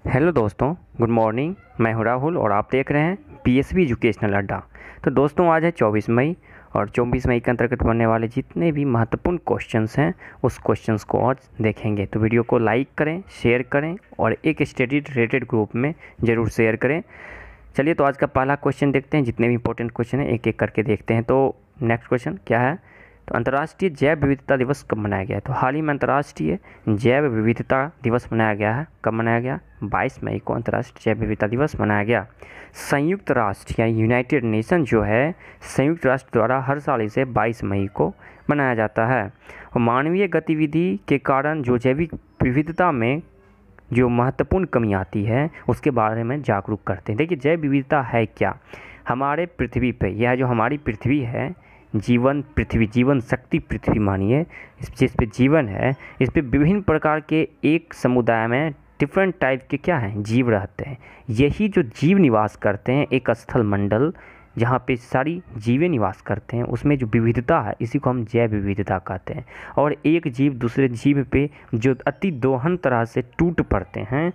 Hello दोस्तों, good morning. मैं हूं राहुल और आप देख रहे हैं पीएसबी एजुकेशनल अड्डा। तो दोस्तों, आज है 24 मई और 24 मई के अंतर्गत बनने वाले जितने भी महत्वपूर्ण क्वेश्चंस हैं उस क्वेश्चंस को आज देखेंगे। तो वीडियो को लाइक करें, शेयर करें और एक स्टडी रिलेटेड ग्रुप में ज़रूर शेयर करें। चलिए, तो आज का पहला क्वेश्चन देखते हैं। जितने भी इंपॉर्टेंट क्वेश्चन हैं एक एक करके देखते हैं। तो नेक्स्ट क्वेश्चन क्या है? तो अंतर्राष्ट्रीय जैव विविधता दिवस कब मनाया गया है? तो हाल ही में अंतर्राष्ट्रीय जैव विविधता दिवस मनाया गया है। कब मनाया गया? 22 मई को अंतर्राष्ट्रीय जैव विविधता दिवस मनाया गया। संयुक्त राष्ट्र या यूनाइटेड नेशन जो है, संयुक्त राष्ट्र द्वारा हर साल इसे 22 मई को मनाया जाता है। और मानवीय गतिविधि के कारण जो जैविक विविधता में जो महत्वपूर्ण कमी आती है उसके बारे में जागरूक करते हैं। देखिए, जैव विविधता है क्या? हमारे पृथ्वी पे, यह जो हमारी पृथ्वी है, जीवन पृथ्वी, जीवन शक्ति पृथ्वी मानिए, जिस पे जीवन है, इस पे विभिन्न प्रकार के एक समुदाय में डिफरेंट टाइप के क्या हैं, जीव रहते हैं। यही जो जीव निवास करते हैं, एक स्थल मंडल जहाँ पे सारी जीवें निवास करते हैं, उसमें जो विविधता है इसी को हम जैव विविधता कहते हैं। और एक जीव दूसरे जीव पे जो अति दोहन तरह से टूट पड़ते हैं,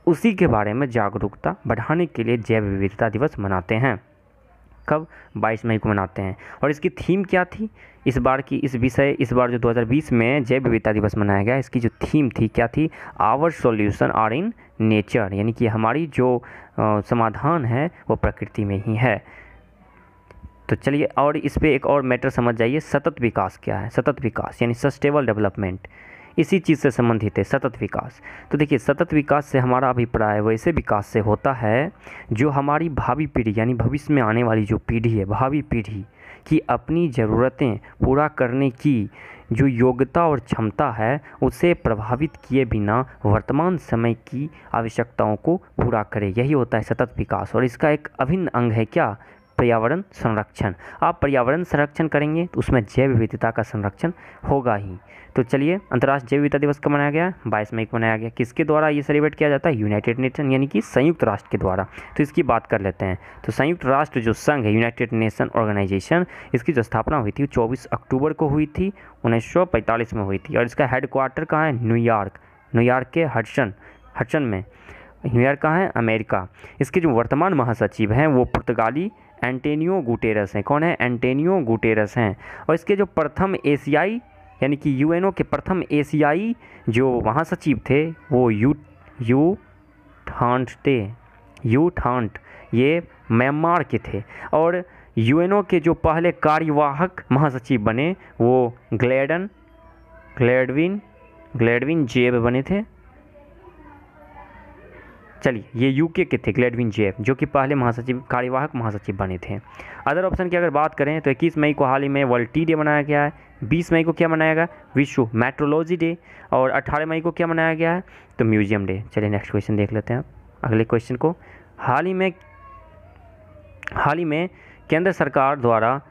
उसी के बारे में जागरूकता बढ़ाने के लिए जैव विविधता दिवस मनाते हैं। कब? 22 मई को मनाते हैं। और इसकी थीम क्या थी इस बार की? इस बार जो 2020 में जैव विविधता दिवस मनाया गया, इसकी जो थीम थी क्या थी? Our solution are in nature, यानी कि हमारी जो समाधान है वो प्रकृति में ही है। तो चलिए, और इस पे एक और मैटर समझ जाइए। सतत विकास क्या है? सतत विकास यानी सस्टेनेबल डेवलपमेंट, इसी चीज़ से संबंधित है सतत विकास। तो देखिए, सतत विकास से हमारा अभिप्राय वैसे विकास से होता है जो हमारी भावी पीढ़ी यानी भविष्य में आने वाली जो पीढ़ी है, भावी पीढ़ी की अपनी ज़रूरतें पूरा करने की जो योग्यता और क्षमता है उसे प्रभावित किए बिना वर्तमान समय की आवश्यकताओं को पूरा करे। यही होता है सतत विकास। और इसका एक अभिन्न अंग है क्या? पर्यावरण संरक्षण। आप पर्यावरण संरक्षण करेंगे तो उसमें जैव विविधता का संरक्षण होगा ही। तो चलिए, अंतर्राष्ट्रीय जैव विविधता दिवस कब मनाया गया? 22 मई को मनाया गया। किसके द्वारा ये सेलिब्रेट किया जाता है? यूनाइटेड नेशन यानी कि संयुक्त राष्ट्र के द्वारा। तो इसकी बात कर लेते हैं। तो संयुक्त राष्ट्र जो संघ है, यूनाइटेड नेशन ऑर्गेनाइजेशन, इसकी जो स्थापना हुई थी 24 अक्टूबर को हुई थी, 1945 में हुई थी। और इसका हेडक्वार्टर कहाँ है? न्यूयॉर्क। न्यूयॉर्क के हडसन में। न्यूयॉर्क कहाँ है? अमेरिका। इसके जो वर्तमान महासचिव हैं वो पुर्तगाली एंटोनियो गुटेरस हैं। कौन है? एंटोनियो गुटेरस हैं। और इसके जो प्रथम एशियाई यानी कि यूएनओ के प्रथम एशियाई जो महासचिव थे वो यू थांट, ये म्यांमार के थे। और यूएनओ के जो पहले कार्यवाहक महासचिव बने वो ग्लैडविन जेब बने थे। चलिए, ये यूके के थे, ग्लैडविन जेब, जो कि पहले कार्यवाहक महासचिव बने थे। अदर ऑप्शन की अगर बात करें तो 21 मई को हाल ही में वर्ल्ड टी डे मनाया गया है। 20 मई को क्या मनाया गया? विश्व मेट्रोलॉजी डे। और 18 मई को क्या मनाया गया है? तो म्यूजियम डे। चलिए, नेक्स्ट क्वेश्चन देख लेते हैं अगले क्वेश्चन को। हाल ही में केंद्र सरकार द्वारा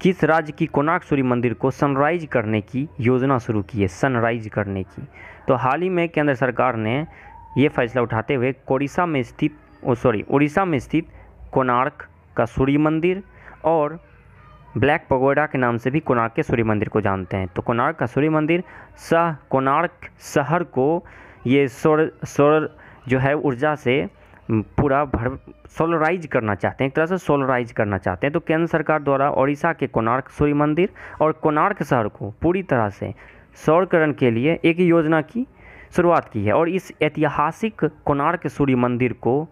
किस राज्य की कोणार्क सूर्य मंदिर को सनराइज करने की योजना शुरू की है? सनराइज करने की। तो हाल ही में केंद्र सरकार ने ये फैसला उठाते हुए उड़ीसा में स्थित कोणार्क का सूर्य मंदिर और ब्लैक पगोडा के नाम से भी कोणार्क के सूर्य मंदिर को जानते हैं। तो कोणार्क का सूर्य मंदिर कोणार्क शहर को ये सौर जो है ऊर्जा से पूरा सोलराइज करना चाहते हैं, एक तरह से सोलराइज करना चाहते हैं। तो केंद्र सरकार द्वारा उड़ीसा के कोणार्क सूर्य मंदिर और कोणार्क शहर को पूरी तरह से सौरकरण के लिए एक योजना की शुरुआत की है। और इस ऐतिहासिक कोणार्क सूर्य मंदिर को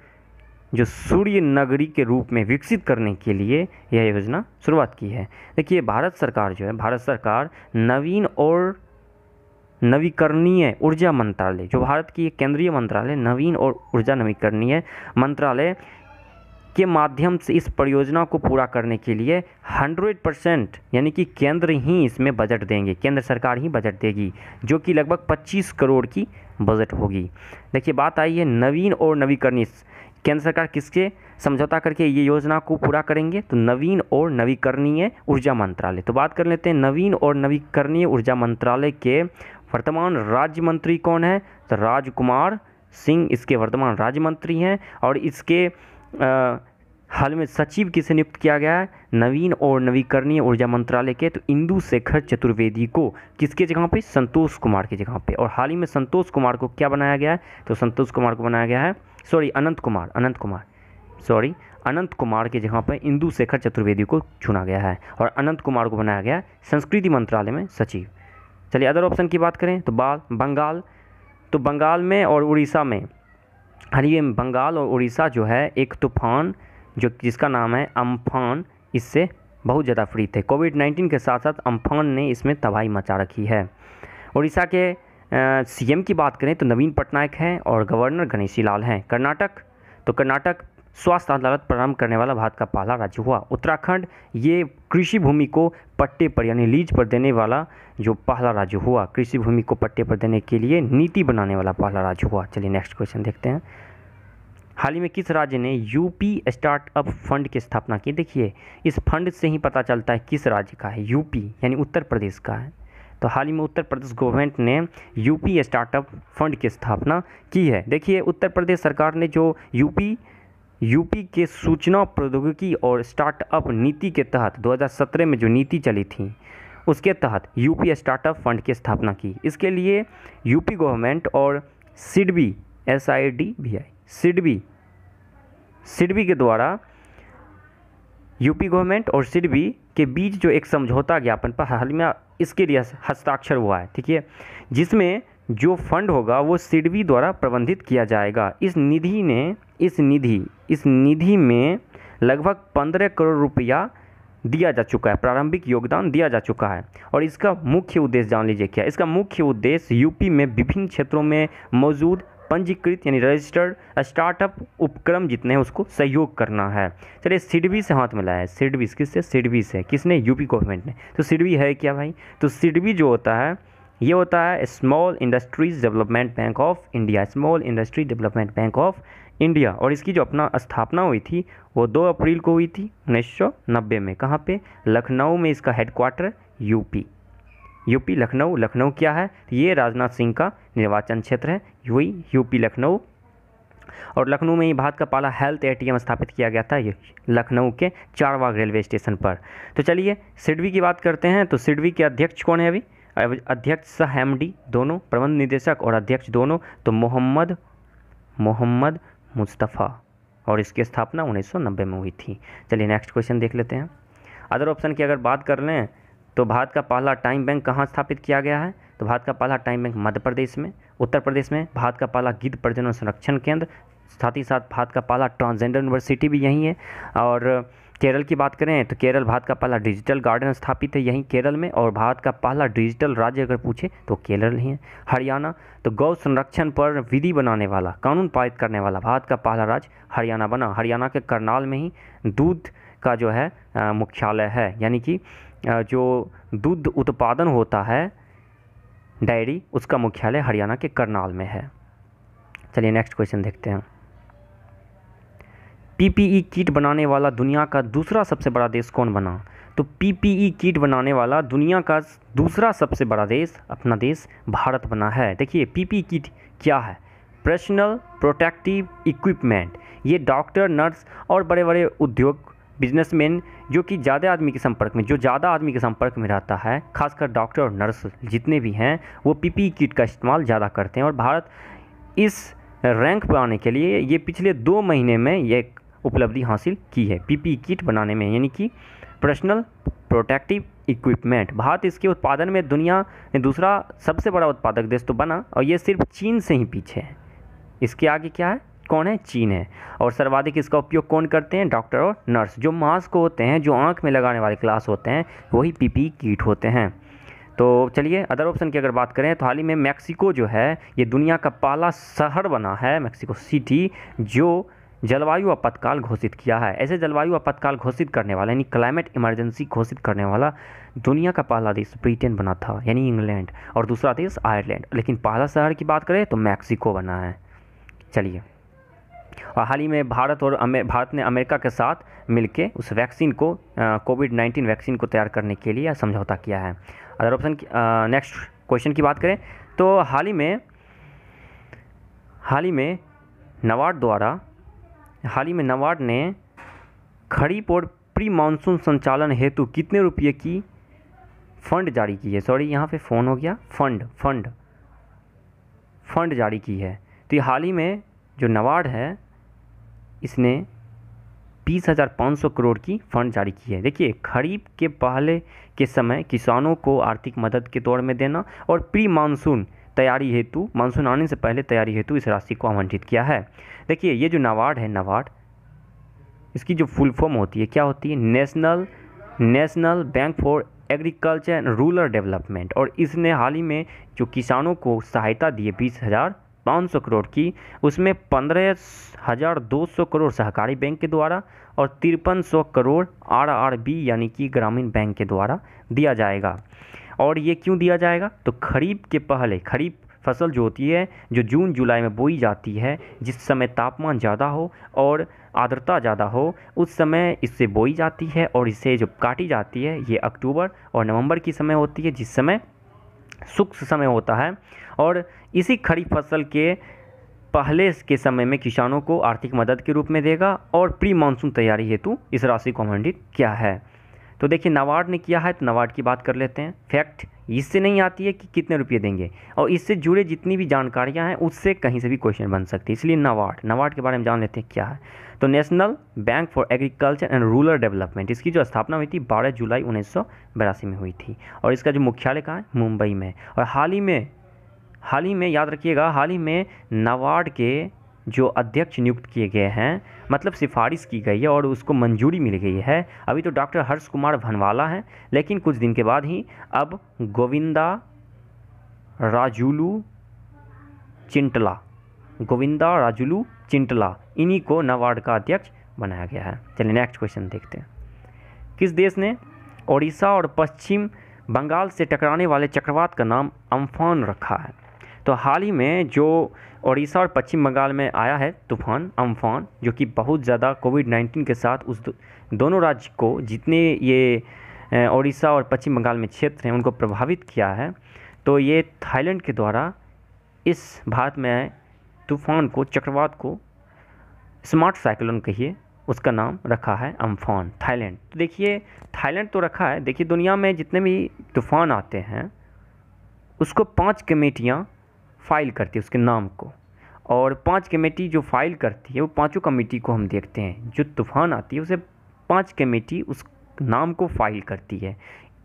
जो सूर्य नगरी के रूप में विकसित करने के लिए यह योजना शुरुआत की है। देखिए, भारत सरकार नवीन और नवीकरणीय ऊर्जा मंत्रालय, जो भारत की केंद्रीय मंत्रालय नवीन और ऊर्जा नवीकरणीय मंत्रालय के माध्यम से इस परियोजना को पूरा करने के लिए 100% यानी कि केंद्र ही इसमें बजट देंगे, केंद्र सरकार ही बजट देगी, जो कि लगभग 25 करोड़ की बजट होगी। देखिए, बात आई है नवीन और नवीकरणीय। केंद्र सरकार किसके समझौता करके ये योजना को पूरा करेंगे? तो नवीन और नवीकरणीय ऊर्जा मंत्रालय। तो बात कर लेते हैं नवीन और नवीकरणीय ऊर्जा मंत्रालय के वर्तमान राज्य मंत्री कौन है? तो राजकुमार सिंह इसके वर्तमान राज्य मंत्री हैं। और इसके हाल में सचिव किसे नियुक्त किया गया है? नवीन और नवीकरणीय ऊर्जा मंत्रालय के, तो इंदु शेखर चतुर्वेदी को किसके जगह पे? संतोष कुमार की जगह पे। और हाल ही में संतोष कुमार को क्या बनाया गया है? तो संतोष कुमार को बनाया गया है, अनंत कुमार की जगह पर इंदु शेखर चतुर्वेदी को चुना गया है और अनंत कुमार को बनाया गया है संस्कृति मंत्रालय में सचिव। चलिए अदर ऑप्शन की बात करें तो बंगाल, तो बंगाल में और उड़ीसा में, हाल ही में बंगाल और उड़ीसा जो है एक तूफान जो जिसका नाम है अम्फान, इससे बहुत ज़्यादा पीड़ित थे। कोविड-19 के साथ साथ अम्फान ने इसमें तबाही मचा रखी है। उड़ीसा के सीएम की बात करें तो नवीन पटनायक हैं और गवर्नर गणेशी लाल हैं। कर्नाटक स्वास्थ्य अदालत प्रारंभ करने वाला भारत का पहला राज्य हुआ। उत्तराखंड ये कृषि भूमि को पट्टे पर यानी लीज पर देने वाला जो पहला राज्य हुआ, कृषि भूमि को पट्टे पर देने के लिए नीति बनाने वाला पहला राज्य हुआ। चलिए नेक्स्ट क्वेश्चन देखते हैं। हाल ही में किस राज्य ने यूपी स्टार्टअप फंड की स्थापना की? देखिए इस फंड से ही पता चलता है किस राज्य का है, यूपी यानी उत्तर प्रदेश का है। तो हाल ही में उत्तर प्रदेश गवर्नमेंट ने यूपी स्टार्टअप फंड की स्थापना की है। देखिए उत्तर प्रदेश सरकार ने जो यूपी के सूचना प्रौद्योगिकी और स्टार्टअप नीति के तहत 2017 में जो नीति चली थी उसके तहत यूपी स्टार्टअप फंड की स्थापना की। इसके लिए यूपी गवर्नमेंट और सिडबी सिडबी के द्वारा यूपी गवर्नमेंट और सिडबी के बीच जो एक समझौता ज्ञापन पर हाल में इसके लिए हस्ताक्षर हुआ है, ठीक है, जिसमें जो फंड होगा वो सिडबी द्वारा प्रबंधित किया जाएगा। इस निधि में लगभग 15 करोड़ रुपया दिया जा चुका है, प्रारंभिक योगदान दिया जा चुका है। और इसका मुख्य उद्देश्य जान लीजिए क्या? इसका मुख्य उद्देश्य यूपी में विभिन्न क्षेत्रों में मौजूद पंजीकृत यानी रजिस्टर्ड स्टार्टअप उपक्रम जितने हैं उसको सहयोग करना है। चलिए सिडबी से हाथ मिलाया है, सिडबी से किसने? यूपी गवर्नमेंट ने। तो सिडबी है क्या भाई? तो सिडबी जो होता है ये होता है small industries development bank of India, और इसकी जो अपना स्थापना हुई थी वो 2 अप्रैल को हुई थी 1990 में। कहाँ पे? लखनऊ में इसका हेडक्वार्टर यूपी लखनऊ क्या है? ये राजनाथ सिंह का निर्वाचन क्षेत्र है, वही यूपी लखनऊ। और लखनऊ में ही भारत का पहला हेल्थ एटीएम स्थापित किया गया था, ये लखनऊ के चारबाग रेलवे स्टेशन पर। तो चलिए सिडबी की बात करते हैं। तो सिडबी के अध्यक्ष कौन है? अभी अध्यक्ष सह एमडी दोनों, प्रबंध निदेशक और अध्यक्ष दोनों, तो मोहम्मद मुस्तफ़ा, और इसकी स्थापना 1990 में हुई थी। चलिए नेक्स्ट क्वेश्चन देख लेते हैं। अदर ऑप्शन की अगर बात कर लें तो भारत का पहला टाइम बैंक कहाँ स्थापित किया गया है? तो भारत का पहला टाइम बैंक मध्य प्रदेश में। उत्तर प्रदेश में भारत का पहला गिद्ध प्रजनन संरक्षण केंद्र, साथ ही साथ भारत का पहला ट्रांसजेंडर यूनिवर्सिटी भी यहीं है। और केरल की बात करें तो केरल भारत का पहला डिजिटल गार्डन स्थापित है यहीं केरल में, और भारत का पहला डिजिटल राज्य अगर पूछे तो केरल ही है। हरियाणा, तो गौ संरक्षण पर विधि बनाने वाला, कानून पारित करने वाला भारत का पहला राज्य हरियाणा बना। हरियाणा के करनाल में ही दूध का जो है मुख्यालय है, यानी कि जो दूध उत्पादन होता है डेयरी, उसका मुख्यालय हरियाणा के करनाल में है। चलिए नेक्स्ट क्वेश्चन देखते हैं। पीपीई किट बनाने वाला दुनिया का दूसरा सबसे बड़ा देश कौन बना? तो पीपीई किट बनाने वाला दुनिया का दूसरा सबसे बड़ा देश अपना देश भारत बना है। देखिए पीपीई किट क्या है? Personal protective equipment. ये डॉक्टर, नर्स और बड़े बड़े उद्योग बिजनेसमैन जो ज़्यादा आदमी के संपर्क में रहता है, खासकर डॉक्टर और नर्स जितने भी हैं वो पीपीई किट का इस्तेमाल ज़्यादा करते हैं। और भारत इस रैंक पर आने के लिए ये पिछले 2 महीने में ये उपलब्धि हासिल की है पीपीई किट बनाने में, यानी कि पर्सनल प्रोटेक्टिव इक्विपमेंट। भारत इसके उत्पादन में दुनिया में दूसरा सबसे बड़ा उत्पादक देश तो बना, और ये सिर्फ चीन से ही पीछे है। इसके आगे क्या है? कौन है? चीन है। और सर्वाधिक इसका उपयोग कौन करते हैं? डॉक्टर और नर्स। जो मास्क होते हैं, जो आँख में लगाने वाले ग्लास होते हैं, वही पीपीई किट होते हैं। तो चलिए अदर ऑप्शन की अगर बात करें तो हाल ही में मैक्सिको जो है ये दुनिया का पहला शहर बना है, मैक्सिको सिटी, जो जलवायु आपातकाल घोषित किया है। ऐसे जलवायु आपातकाल घोषित करने वाला यानी क्लाइमेट इमरजेंसी घोषित करने वाला दुनिया का पहला देश ब्रिटेन बना था, यानी इंग्लैंड, और दूसरा देश आयरलैंड। लेकिन पहला शहर की बात करें तो मैक्सिको बना है। चलिए, और हाल ही में भारत ने अमेरिका के साथ मिलके उस वैक्सीन को कोविड-19 वैक्सीन को तैयार करने के लिए समझौता किया है। अदर ऑप्शन की नेक्स्ट क्वेश्चन की बात करें तो हाल ही में नाबार्ड ने खरीफ और प्री मानसून संचालन हेतु कितने रुपये की फंड जारी की है? सॉरी, यहाँ पे फ़ोन हो गया, फंड जारी की है। तो ये हाल ही में जो नाबार्ड है इसने 20,500 करोड़ की फंड जारी की है। देखिए, खरीफ के पहले के समय किसानों को आर्थिक मदद के तौर में देना और प्री मानसून तैयारी हेतु, मानसून आने से पहले तैयारी हेतु इस राशि को आवंटित किया है। देखिए, ये जो नाबार्ड है, नाबार्ड इसकी जो फुल फॉर्म होती है क्या होती है? National bank for agriculture and rural development. और इसने हाल ही में जो किसानों को सहायता दी है 20,500 करोड़ की, उसमें 15,200 करोड़ सहकारी बैंक के द्वारा और 5300 करोड़ RRB यानी कि ग्रामीण बैंक के द्वारा दिया जाएगा। और ये क्यों दिया जाएगा? तो खरीफ के पहले, खरीफ फसल जो होती है जो जून जुलाई में बोई जाती है, जिस समय तापमान ज़्यादा हो और आर्द्रता ज़्यादा हो, उस समय इससे बोई जाती है और इसे जो काटी जाती है ये अक्टूबर और नवंबर की समय होती है, जिस समय शुष्क समय होता है। और इसी खरीफ फसल के पहले के समय में किसानों को आर्थिक मदद के रूप में देगा और प्री मानसून तैयारी हेतु इस राशि को आवंटित किया है। तो देखिए, नाबार्ड ने किया है, तो नाबार्ड की बात कर लेते हैं। फैक्ट इससे नहीं आती है कि कितने रुपये देंगे, और इससे जुड़े जितनी भी जानकारियां हैं उससे कहीं से भी क्वेश्चन बन सकती है, इसलिए नाबार्ड के बारे में जान लेते हैं क्या है। तो national bank for agriculture and rural development, इसकी जो स्थापना हुई थी 12 जुलाई 1982 में हुई थी और इसका जो मुख्यालय कहाँ है? मुंबई में। और हाल ही में याद रखिएगा, हाल ही में नाबार्ड के जो अध्यक्ष नियुक्त किए गए हैं, मतलब सिफारिश की गई है और उसको मंजूरी मिल गई है। अभी तो डॉक्टर हर्ष कुमार भनवाला हैं, लेकिन कुछ दिन के बाद ही अब गोविंदा राजुलू चिंटला इन्हीं को नाबार्ड का अध्यक्ष बनाया गया है। चलिए नेक्स्ट क्वेश्चन देखते हैं। किस देश ने ओडिशा और पश्चिम बंगाल से टकराने वाले चक्रवात का नाम अम्फान रखा है? तो हाल ही में जो ओडिशा और पश्चिम बंगाल में आया है तूफान अम्फान, जो कि बहुत ज़्यादा कोविड-19 के साथ उस दोनों राज्य को, जितने ये ओडिशा और पश्चिम बंगाल में क्षेत्र हैं, उनको प्रभावित किया है। तो ये थाईलैंड के द्वारा इस भारत में आए तूफान को, चक्रवात को, स्मार्ट साइक्लोन कहिए, उसका नाम रखा है अम्फान, थाईलैंड। तो देखिए, थाईलैंड तो रखा है। देखिए, दुनिया में जितने भी तूफान आते हैं उसको 5 कमेटियाँ फाइल करती है उसके नाम को, और 5 कमेटी जो फाइल करती है वो पांचों कमेटी को हम देखते हैं। जो तूफान आती है उसे 5 कमेटी उस नाम को फाइल करती है।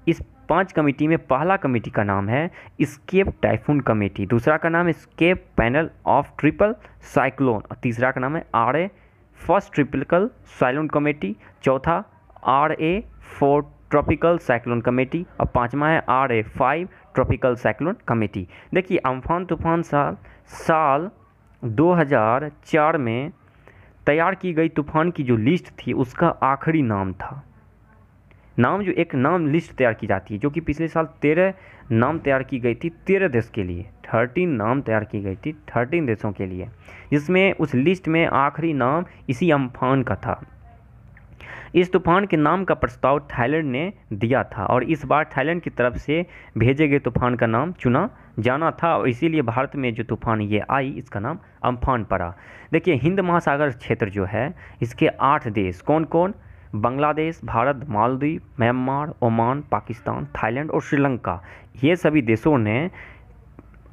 इस 5 कमेटी में पहला कमेटी का नाम है एस्केप टाइफून कमेटी, दूसरा का नाम है escape panel of triple cyclone, और तीसरा का नाम है RA first typical cyclone committee, चौथा RA 4 ट्रॉपिकल साइक्लोन कमेटी और पांचवा है RA 5 ट्रॉपिकल साइक्लोन कमेटी। देखिए, अम्फान तूफान साल 2004 में तैयार की गई तूफान की जो लिस्ट थी उसका आखिरी नाम था। जो एक नाम लिस्ट तैयार की जाती है, जो कि पिछले साल 13 नाम तैयार की गई थी 13 देश के लिए, 13 नाम तैयार की गई थी 13 देशों के लिए, जिसमें उस लिस्ट में आखिरी नाम इसी अम्फान का था। इस तूफान के नाम का प्रस्ताव थाईलैंड ने दिया था और इस बार थाईलैंड की तरफ से भेजे गए तूफान का नाम चुना जाना था, और इसीलिए भारत में जो तूफान ये आई इसका नाम अम्फान पड़ा। देखिए, हिंद महासागर क्षेत्र जो है इसके 8 देश कौन कौन? Bangladesh, Bharat, Maldives, Myanmar, Oman, Pakistan, Thailand और श्रीलंका, ये सभी देशों ने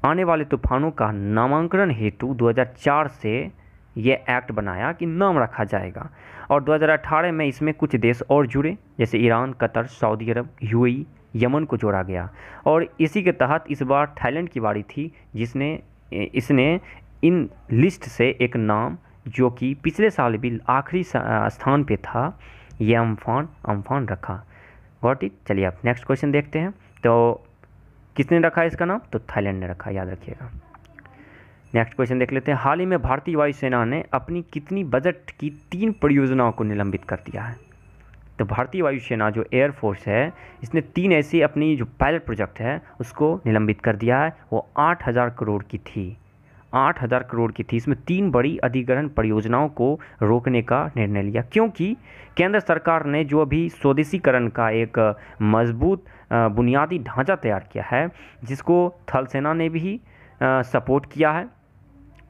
आने वाले तूफानों का नामांकन हेतु 2004 से ये एक्ट बनाया कि नाम रखा जाएगा, और 2018 में इसमें कुछ देश और जुड़े, जैसे ईरान, कतर, सऊदी अरब, UAE, यमन को जोड़ा गया। और इसी के तहत इस बार थाईलैंड की बारी थी, इसने इन लिस्ट से एक नाम, जो कि पिछले साल भी आखिरी स्थान पे था, ये अम्फान रखा। Got it? चलिए अब नेक्स्ट क्वेश्चन देखते हैं। तो किसने रखा इसका नाम? तो थाईलैंड ने रखा, याद रखिएगा। नेक्स्ट क्वेश्चन देख लेते हैं। हाल ही में भारतीय वायुसेना ने अपनी कितनी बजट की 3 परियोजनाओं को निलंबित कर दिया है? तो भारतीय वायुसेना जो एयरफोर्स है, इसने 3 ऐसी अपनी जो पायलट प्रोजेक्ट है उसको निलंबित कर दिया है। वो 8,000 करोड़ की थी, 8,000 करोड़ की थी। इसमें 3 बड़ी अधिग्रहण परियोजनाओं को रोकने का निर्णय लिया, क्योंकि केंद्र सरकार ने जो अभी स्वदेशीकरण का एक मजबूत बुनियादी ढांचा तैयार किया है, जिसको थल सेना ने भी सपोर्ट किया है,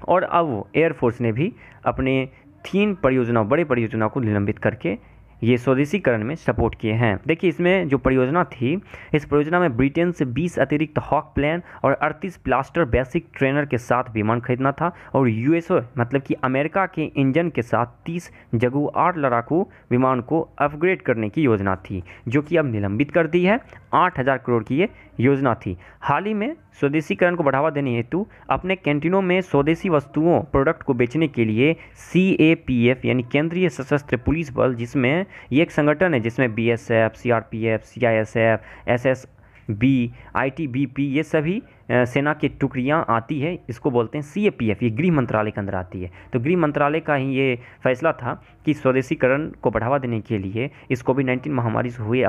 और अब एयरफोर्स ने भी अपने 3 परियोजनाओं, बड़े परियोजनाओं को निलंबित करके ये स्वदेशीकरण में सपोर्ट किए हैं। देखिए इसमें जो परियोजना थी, इस परियोजना में ब्रिटेन से 20 अतिरिक्त हॉक प्लेन और 38 ब्लास्टर बेसिक ट्रेनर के साथ विमान खरीदना था और यूएसओ मतलब कि अमेरिका के इंजन के साथ 30 जगुआर लड़ाकू विमान को अपग्रेड करने की योजना थी, जो कि अब निलंबित कर दी है। 8,000 करोड़ की ये योजना थी। हाल ही में स्वदेशीकरण को बढ़ावा देने हेतु अपने कैंटीनों में स्वदेशी वस्तुओं प्रोडक्ट को बेचने के लिए CAPF यानी केंद्रीय सशस्त्र पुलिस बल, जिसमें ये एक संगठन है जिसमें BSF, CRPF, CISF, SSB, ITBP ये सभी सेना की टुकड़ियाँ आती है, इसको बोलते हैं CAPF। ये गृह मंत्रालय के अंदर आती है। तो गृह मंत्रालय का ही ये फैसला था कि स्वदेशीकरण को बढ़ावा देने के लिए इस कोविड-19 महामारी से हुए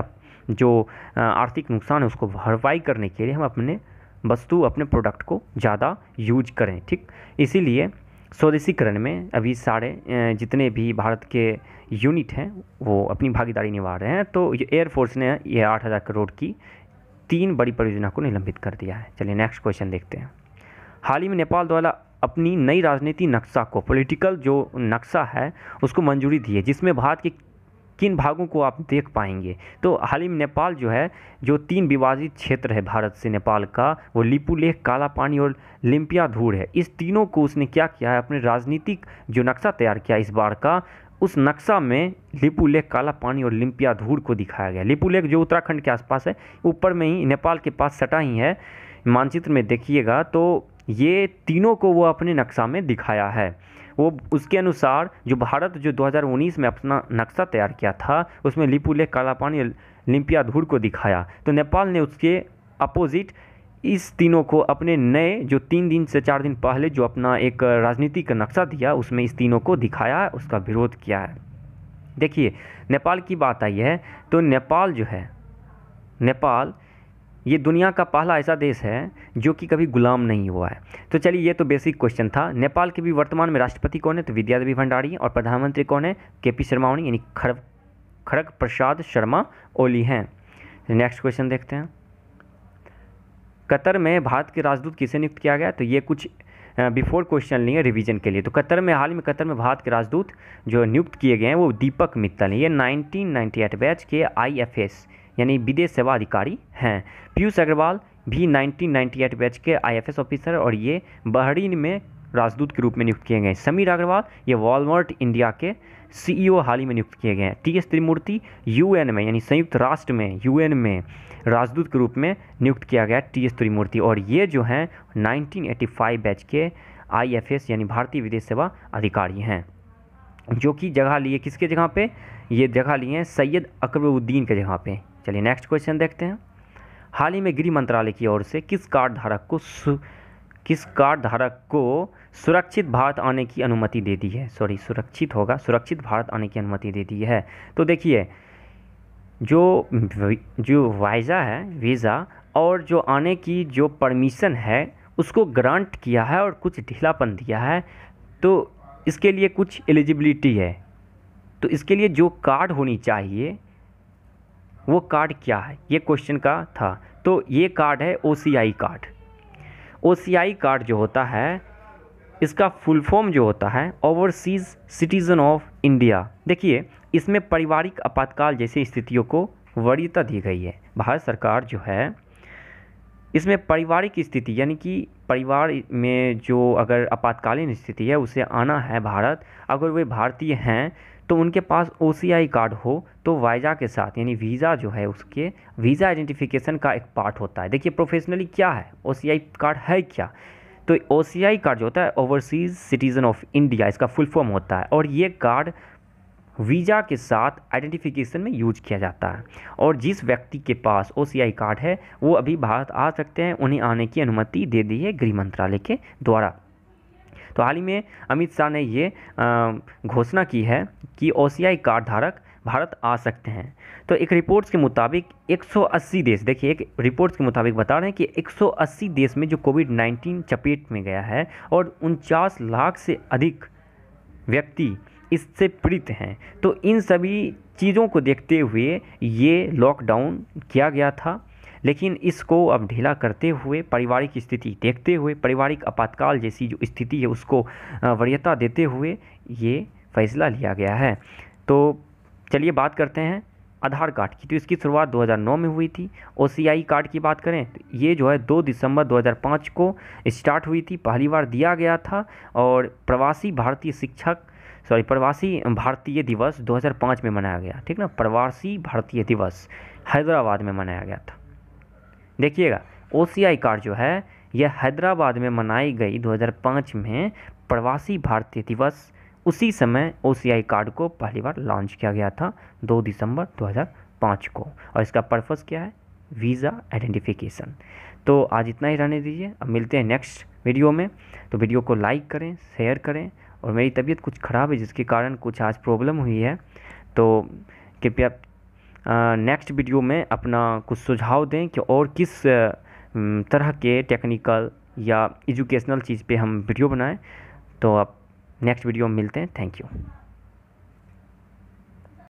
जो आर्थिक नुकसान है उसको भरपाई करने के लिए हम अपने प्रोडक्ट को ज़्यादा यूज करें। ठीक, इसीलिए स्वदेशीकरण में अभी सारे जितने भी भारत के यूनिट हैं वो अपनी भागीदारी निभा रहे हैं। तो ये एयरफोर्स ने ये 8,000 करोड़ की 3 बड़ी परियोजना को निलंबित कर दिया है। चलिए नेक्स्ट क्वेश्चन देखते हैं। हाल ही में नेपाल द्वारा अपनी नई राजनीति नक्शा को, पॉलिटिकल जो नक्शा है उसको मंजूरी दी है, जिसमें भारत के किन भागों को आप देख पाएंगे। तो हाल ही में नेपाल जो है, जो 3 विभाजित क्षेत्र है भारत से नेपाल का, वो लिपुलेख, काला पानी और लिम्पियाधुर है। इस तीनों को उसने क्या किया है, अपने राजनीतिक जो नक्शा तैयार किया इस बार का, उस नक्शा में लिपुलेख, काला पानी और लिम्पियाधुर को दिखाया गया। लिपुलेख जो उत्तराखंड के आसपास है, ऊपर में ही नेपाल के पास सटा ही है, मानचित्र में देखिएगा तो ये तीनों को वो अपने नक्शा में दिखाया है। वो उसके अनुसार जो भारत जो 2019 में अपना नक्शा तैयार किया था उसमें लिपुलेख, काला पानी और लिम्पियाधुर को दिखाया। तो नेपाल ने उसके अपोजिट इस तीनों को अपने नए जो 3 दिन से 4 दिन पहले जो अपना एक राजनीतिक नक्शा दिया उसमें इस तीनों को दिखाया है, उसका विरोध किया है। देखिए नेपाल की बात आई है तो नेपाल जो है, नेपाल ये दुनिया का पहला ऐसा देश है जो कि कभी गुलाम नहीं हुआ है। तो चलिए ये तो बेसिक क्वेश्चन था। नेपाल के भी वर्तमान में राष्ट्रपति कौन है, तो विद्यादेवी भंडारी, और प्रधानमंत्री कौन है, KP शर्मा ओली यानी खड़ग प्रसाद शर्मा ओली हैं। नेक्स्ट क्वेश्चन देखते हैं। कतर में भारत के राजदूत किसे नियुक्त किया गया, तो ये कुछ बिफोर क्वेश्चन लिए रिवीजन के लिए। तो कतर में हाल ही में कतर में भारत के राजदूत जो नियुक्त किए गए हैं वो दीपक मित्तल हैं। ये 1998 बैच के IFS यानी विदेश सेवा अधिकारी हैं। पीयूष अग्रवाल भी 1998 बैच के IFS ऑफिसर और ये बहरीन में राजदूत के रूप में नियुक्त किए गए। समीर अग्रवाल ये वॉलमार्ट इंडिया के CEO हाल ही में नियुक्त किए गए हैं। TS त्रिमूर्ति UN में यानी संयुक्त राष्ट्र में UN में राजदूत के रूप में नियुक्त किया गया TS त्रिमूर्ति, और ये जो हैं 1985 बैच के IFS यानी भारतीय विदेश सेवा अधिकारी हैं, जो कि जगह लिए किसके जगह पे, ये जगह लिए हैं सैयद अकबरुद्दीन के जगह पे। चलिए नेक्स्ट क्वेश्चन देखते हैं। हाल ही में गृह मंत्रालय की ओर से किस कार्ड धारक को सुरक्षित भारत आने की अनुमति दे दी है, सुरक्षित भारत आने की अनुमति दे दी है। तो देखिए जो वीज़ा और जो आने की जो परमिशन है उसको ग्रांट किया है और कुछ ढीलापन दिया है। तो इसके लिए कुछ एलिजिबिलिटी है, तो इसके लिए जो कार्ड होनी चाहिए वो कार्ड क्या है, ये क्वेश्चन का था। तो ये कार्ड है OCI कार्ड। OCI कार्ड जो होता है इसका फुल फॉर्म जो होता है ओवरसीज़ सिटीज़न ऑफ इंडिया। देखिए इसमें पारिवारिक आपातकाल जैसी स्थितियों को वरीयता दी गई है। भारत सरकार जो है इसमें पारिवारिक स्थिति यानी कि परिवार में जो अगर आपातकालीन स्थिति है उसे आना है भारत, अगर वे भारतीय हैं तो उनके पास OCI कार्ड हो तो वीज़ा के साथ, यानी वीज़ा जो है उसके वीज़ा आइडेंटिफिकेशन का एक पार्ट होता है। देखिए प्रोफेशनली क्या है OCI कार्ड है क्या, तो OCI कार्ड जो होता है ओवरसीज़ सिटीज़न ऑफ इंडिया, इसका फुल फॉर्म होता है, और ये कार्ड वीज़ा के साथ आइडेंटिफिकेशन में यूज किया जाता है। और जिस व्यक्ति के पास OCI कार्ड है वो अभी भारत आ सकते हैं, उन्हें आने की अनुमति दे दी है गृह मंत्रालय के द्वारा। तो हाल ही में अमित शाह ने ये घोषणा की है कि OCI कार्ड धारक भारत आ सकते हैं। तो एक रिपोर्ट्स के मुताबिक 180 देश, देखिए एक रिपोर्ट्स के मुताबिक बता रहे हैं कि 180 देश में जो कोविड-19 चपेट में गया है और 49 लाख से अधिक व्यक्ति इससे पीड़ित हैं। तो इन सभी चीज़ों को देखते हुए ये लॉकडाउन किया गया था, लेकिन इसको अब ढीला करते हुए पारिवारिक स्थिति देखते हुए, पारिवारिक आपातकाल जैसी जो स्थिति है उसको वरीयता देते हुए ये फैसला लिया गया है। तो चलिए बात करते हैं आधार कार्ड की। तो इसकी शुरुआत 2009 में हुई थी। OCI कार्ड की बात करें तो ये जो है 2 दिसंबर 2005 को स्टार्ट हुई थी, पहली बार दिया गया था। और प्रवासी भारतीय दिवस 2005 में मनाया गया, ठीक ना। प्रवासी भारतीय दिवस हैदराबाद में मनाया गया था। देखिएगा OCI कार्ड जो है यह हैदराबाद में मनाई गई 2005 में प्रवासी भारतीय दिवस। उसी समय OCI कार्ड को पहली बार लॉन्च किया गया था 2 दिसंबर 2005 को। और इसका पर्पस क्या है? Visa identification. तो आज इतना ही रहने दीजिए, अब मिलते हैं नेक्स्ट वीडियो में। तो वीडियो को लाइक करें, शेयर करें। और मेरी तबीयत कुछ ख़राब है जिसके कारण कुछ आज प्रॉब्लम हुई है, तो कृपया नेक्स्ट वीडियो में अपना कुछ सुझाव दें कि और किस तरह के टेक्निकल या एजुकेशनल चीज़ पे हम वीडियो बनाएं। तो आप नेक्स्ट वीडियो में मिलते हैं। Thank you.